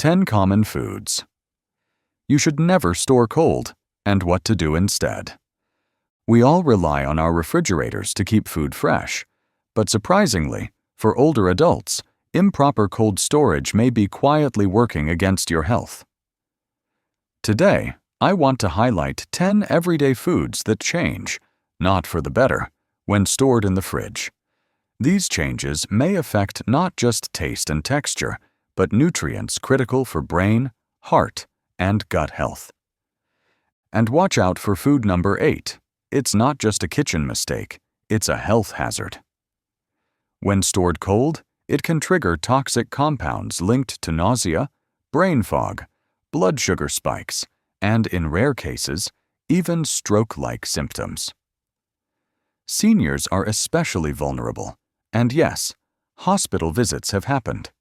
10 common foods you should never store cold, and what to do instead. We all rely on our refrigerators to keep food fresh, but surprisingly, for older adults, improper cold storage may be quietly working against your health. Today, I want to highlight 10 everyday foods that change, not for the better, when stored in the fridge. These changes may affect not just taste and texture, but nutrients critical for brain, heart, and gut health. And watch out for food number 8. It's not just a kitchen mistake, it's a health hazard. When stored cold, it can trigger toxic compounds linked to nausea, brain fog, blood sugar spikes, and in rare cases, even stroke-like symptoms. Seniors are especially vulnerable, and yes, hospital visits have happened.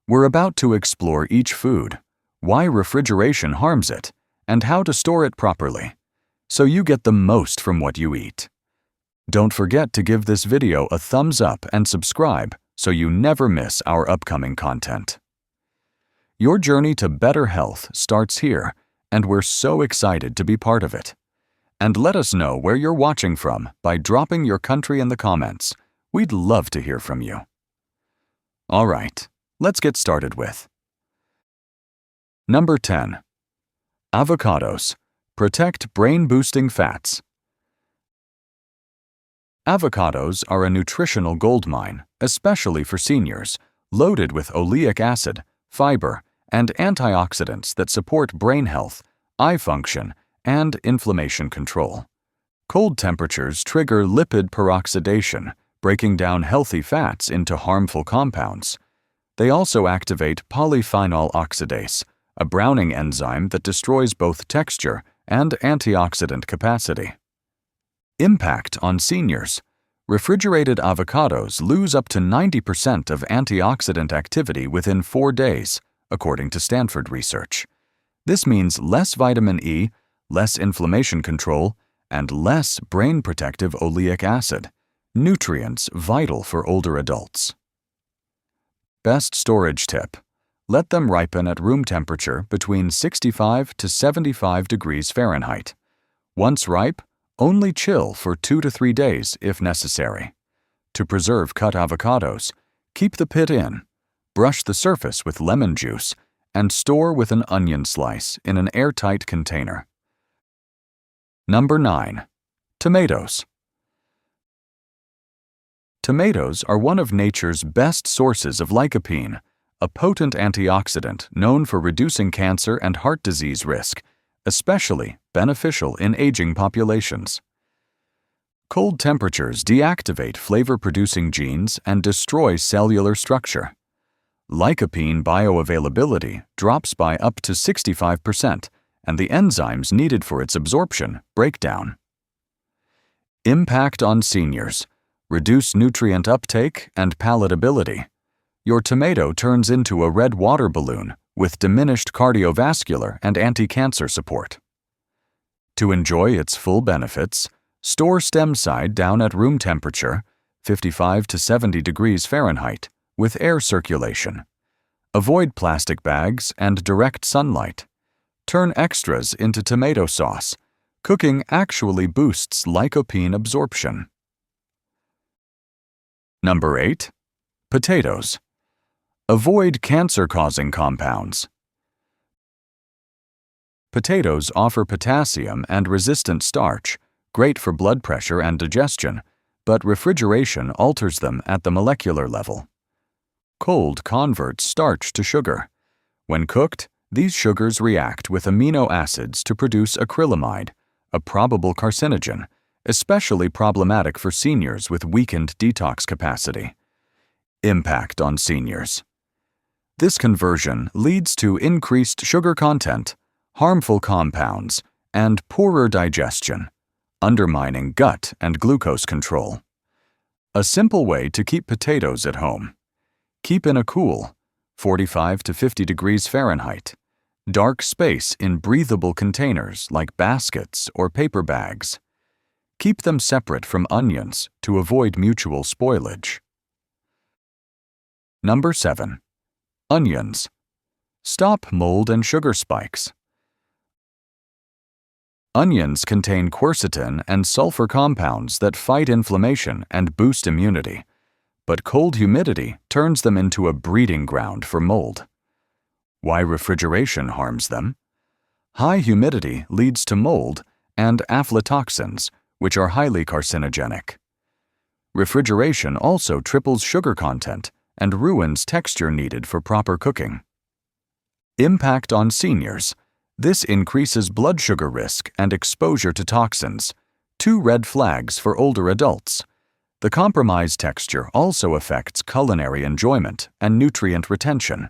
We're about to explore each food, why refrigeration harms it, and how to store it properly, so you get the most from what you eat. Don't forget to give this video a thumbs up and subscribe so you never miss our upcoming content. Your journey to better health starts here, and we're so excited to be part of it. And let us know where you're watching from by dropping your country in the comments. We'd love to hear from you. All right, let's get started with Number 10. Avocados. Protect brain-boosting fats. Avocados are a nutritional goldmine, especially for seniors, loaded with oleic acid, fiber, and antioxidants that support brain health, eye function, and inflammation control. Cold temperatures trigger lipid peroxidation, breaking down healthy fats into harmful compounds. They also activate polyphenol oxidase, a browning enzyme that destroys both texture and antioxidant capacity. Impact on seniors. Refrigerated avocados lose up to 90% of antioxidant activity within 4 days, according to Stanford research. This means less vitamin E, less inflammation control, and less brain-protective oleic acid, nutrients vital for older adults. Best storage tip. Let them ripen at room temperature between 65 to 75 degrees Fahrenheit. Once ripe, only chill for 2 to 3 days if necessary. To preserve cut avocados, keep the pit in, brush the surface with lemon juice, and store with an onion slice in an airtight container. Number 9. Tomatoes. Tomatoes are one of nature's best sources of lycopene, a potent antioxidant known for reducing cancer and heart disease risk, especially beneficial in aging populations. Cold temperatures deactivate flavor-producing genes and destroy cellular structure. Lycopene bioavailability drops by up to 65%, and the enzymes needed for its absorption break down. Impact on seniors. Reduce nutrient uptake and palatability. Your tomato turns into a red water balloon with diminished cardiovascular and anti-cancer support. To enjoy its full benefits, store stem side down at room temperature, 55 to 70 degrees Fahrenheit, with air circulation. Avoid plastic bags and direct sunlight. Turn extras into tomato sauce. Cooking actually boosts lycopene absorption. Number 8. Potatoes. Avoid cancer-causing compounds. Potatoes offer potassium and resistant starch, great for blood pressure and digestion, but refrigeration alters them at the molecular level. Cold converts starch to sugar. When cooked, these sugars react with amino acids to produce acrylamide, a probable carcinogen, especially problematic for seniors with weakened detox capacity. Impact on seniors. This conversion leads to increased sugar content, harmful compounds, and poorer digestion, undermining gut and glucose control. A simple way to keep potatoes at home. Keep in a cool, 45 to 50 degrees Fahrenheit, dark space in breathable containers like baskets or paper bags. Keep them separate from onions to avoid mutual spoilage. Number 7. Onions. Stop mold and sugar spikes. Onions contain quercetin and sulfur compounds that fight inflammation and boost immunity, but cold humidity turns them into a breeding ground for mold. Why refrigeration harms them? High humidity leads to mold and aflatoxins, which are highly carcinogenic. Refrigeration also triples sugar content and ruins texture needed for proper cooking. Impact on seniors. This increases blood sugar risk and exposure to toxins, two red flags for older adults. The compromised texture also affects culinary enjoyment and nutrient retention.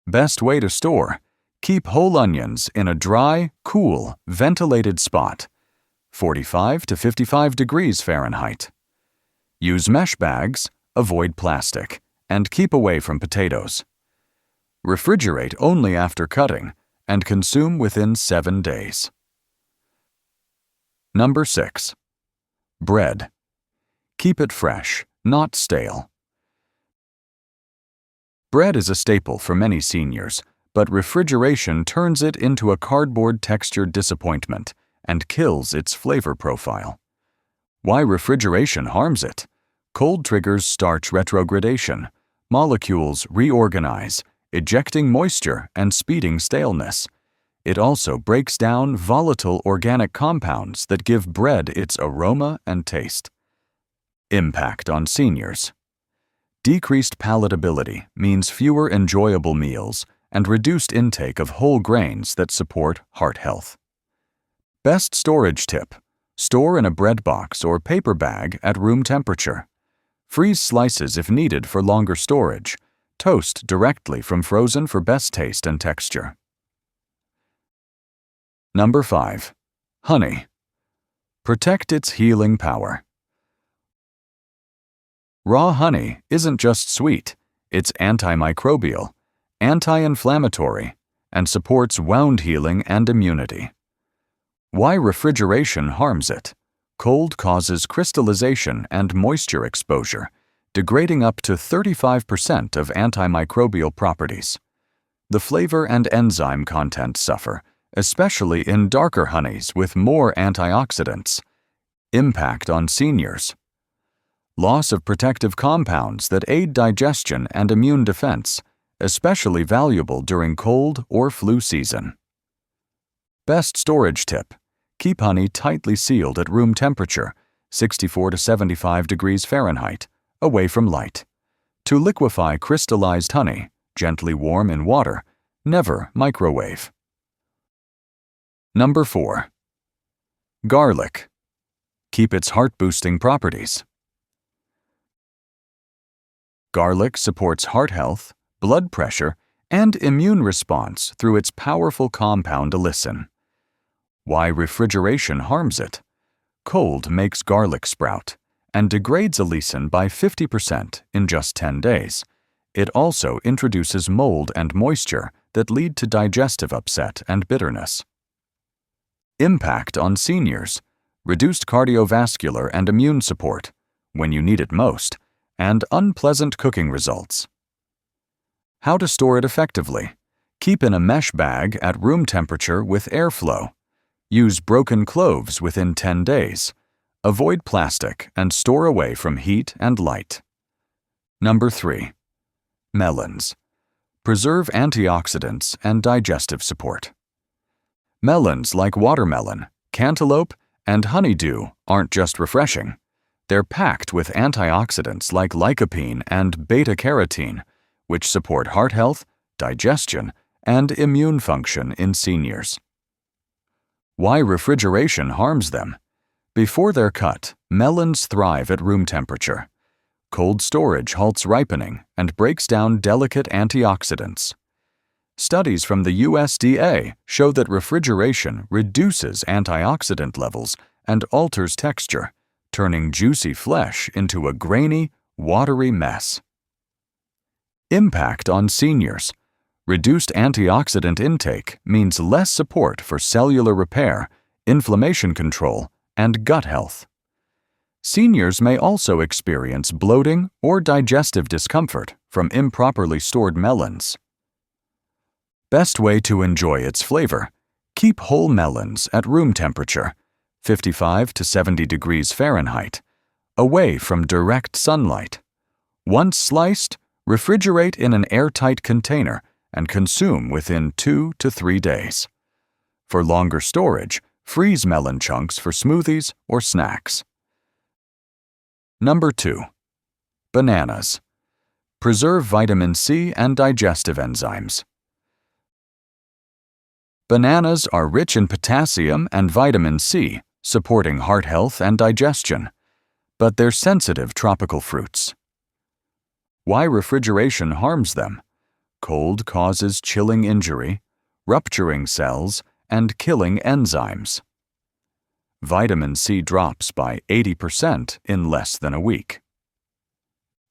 Best way to store. Keep whole onions in a dry, cool, ventilated spot, 45 to 55 degrees Fahrenheit. Use mesh bags, avoid plastic, and keep away from potatoes. Refrigerate only after cutting and consume within 7 days. Number 6. Bread. Keep it fresh, not stale. Bread is a staple for many seniors, but refrigeration turns it into a cardboard-textured disappointment and kills its flavor profile. Why refrigeration harms it? Cold triggers starch retrogradation. Molecules reorganize, ejecting moisture and speeding staleness. It also breaks down volatile organic compounds that give bread its aroma and taste. Impact on seniors. Decreased palatability means fewer enjoyable meals and reduced intake of whole grains that support heart health. Best storage tip. Store in a bread box or paper bag at room temperature. Freeze slices if needed for longer storage. Toast directly from frozen for best taste and texture. Number 5. Honey. Protect its healing power. Raw honey isn't just sweet, it's antimicrobial, anti-inflammatory, and supports wound healing and immunity. Why refrigeration harms it? Cold causes crystallization and moisture exposure, degrading up to 35% of antimicrobial properties. The flavor and enzyme content suffer, especially in darker honeys with more antioxidants. Impact on seniors. Loss of protective compounds that aid digestion and immune defense, especially valuable during cold or flu season. Best storage tip. Keep honey tightly sealed at room temperature, 64 to 75 degrees Fahrenheit, away from light. To liquefy crystallized honey, gently warm in water, never microwave. Number 4. Garlic. Keep its heart-boosting properties. Garlic supports heart health, blood pressure, and immune response through its powerful compound allicin. Why refrigeration harms it? Cold makes garlic sprout and degrades allicin by 50% in just 10 days. It also introduces mold and moisture that lead to digestive upset and bitterness. Impact on seniors. Reduced cardiovascular and immune support, when you need it most, and unpleasant cooking results. How to store it effectively. Keep in a mesh bag at room temperature with airflow. Use broken cloves within 10 days. Avoid plastic and store away from heat and light. Number 3. Melons. Preserve antioxidants and digestive support. Melons like watermelon, cantaloupe, and honeydew aren't just refreshing. They're packed with antioxidants like lycopene and beta-carotene, which support heart health, digestion, and immune function in seniors. Why refrigeration harms them? Before they're cut, melons thrive at room temperature. Cold storage halts ripening and breaks down delicate antioxidants. Studies from the USDA show that refrigeration reduces antioxidant levels and alters texture, turning juicy flesh into a grainy, watery mess. Impact on seniors. Reduced antioxidant intake means less support for cellular repair, inflammation control, and gut health. Seniors may also experience bloating or digestive discomfort from improperly stored melons. Best way to enjoy its flavor: keep whole melons at room temperature, 55 to 70 degrees Fahrenheit, away from direct sunlight. Once sliced, refrigerate in an airtight container and consume within 2 to 3 days. For longer storage, freeze melon chunks for smoothies or snacks. Number 2. Bananas. Preserve vitamin C and digestive enzymes. Bananas are rich in potassium and vitamin C, supporting heart health and digestion, but they're sensitive tropical fruits. Why refrigeration harms them? Cold causes chilling injury, rupturing cells, and killing enzymes. Vitamin C drops by 80% in less than a week.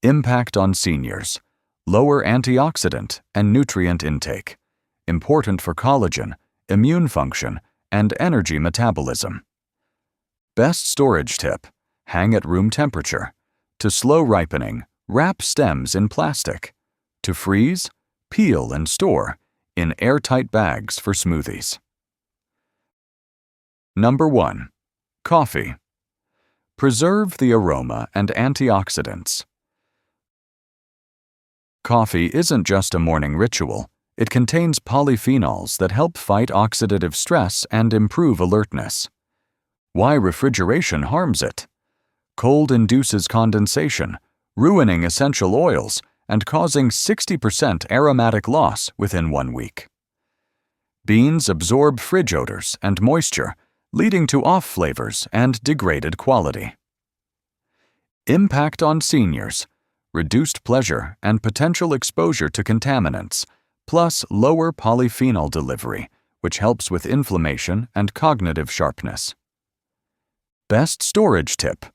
Impact on seniors: lower antioxidant and nutrient intake, important for collagen, immune function, and energy metabolism. Best storage tip: hang at room temperature. To slow ripening, wrap stems in plastic. To freeze, peel and store in airtight bags for smoothies. Number 1. Coffee. Preserve the aroma and antioxidants. Coffee isn't just a morning ritual. It contains polyphenols that help fight oxidative stress and improve alertness. Why refrigeration harms it? Cold induces condensation, ruining essential oils and causing 60% aromatic loss within 1 week. Beans absorb fridge odors and moisture, leading to off flavors and degraded quality. Impact on seniors: reduced pleasure and potential exposure to contaminants, plus lower polyphenol delivery, which helps with inflammation and cognitive sharpness. Best storage tip: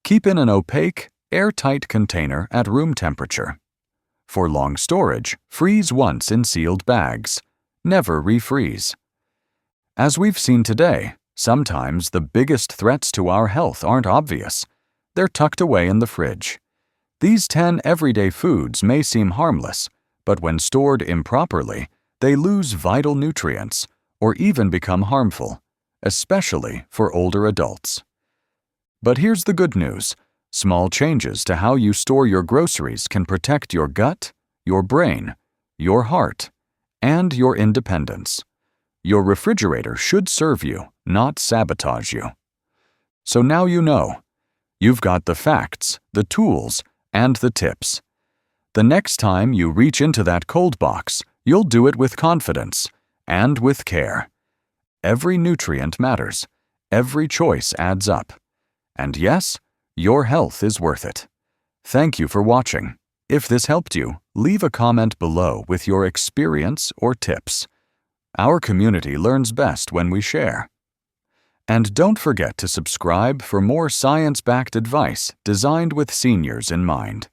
keep in an opaque, airtight container at room temperature. For long storage, freeze once in sealed bags. Never refreeze. As we've seen today, sometimes the biggest threats to our health aren't obvious. They're tucked away in the fridge. These 10 everyday foods may seem harmless, but when stored improperly, they lose vital nutrients or even become harmful, especially for older adults. But here's the good news: small changes to how you store your groceries can protect your gut, your brain, your heart, and your independence. Your refrigerator should serve you, not sabotage you. So now you know. You've got the facts, the tools, and the tips. The next time you reach into that cold box, you'll do it with confidence and with care. Every nutrient matters. Every choice adds up. And yes, your health is worth it. Thank you for watching. If this helped you, leave a comment below with your experience or tips. Our community learns best when we share. And don't forget to subscribe for more science-backed advice designed with seniors in mind.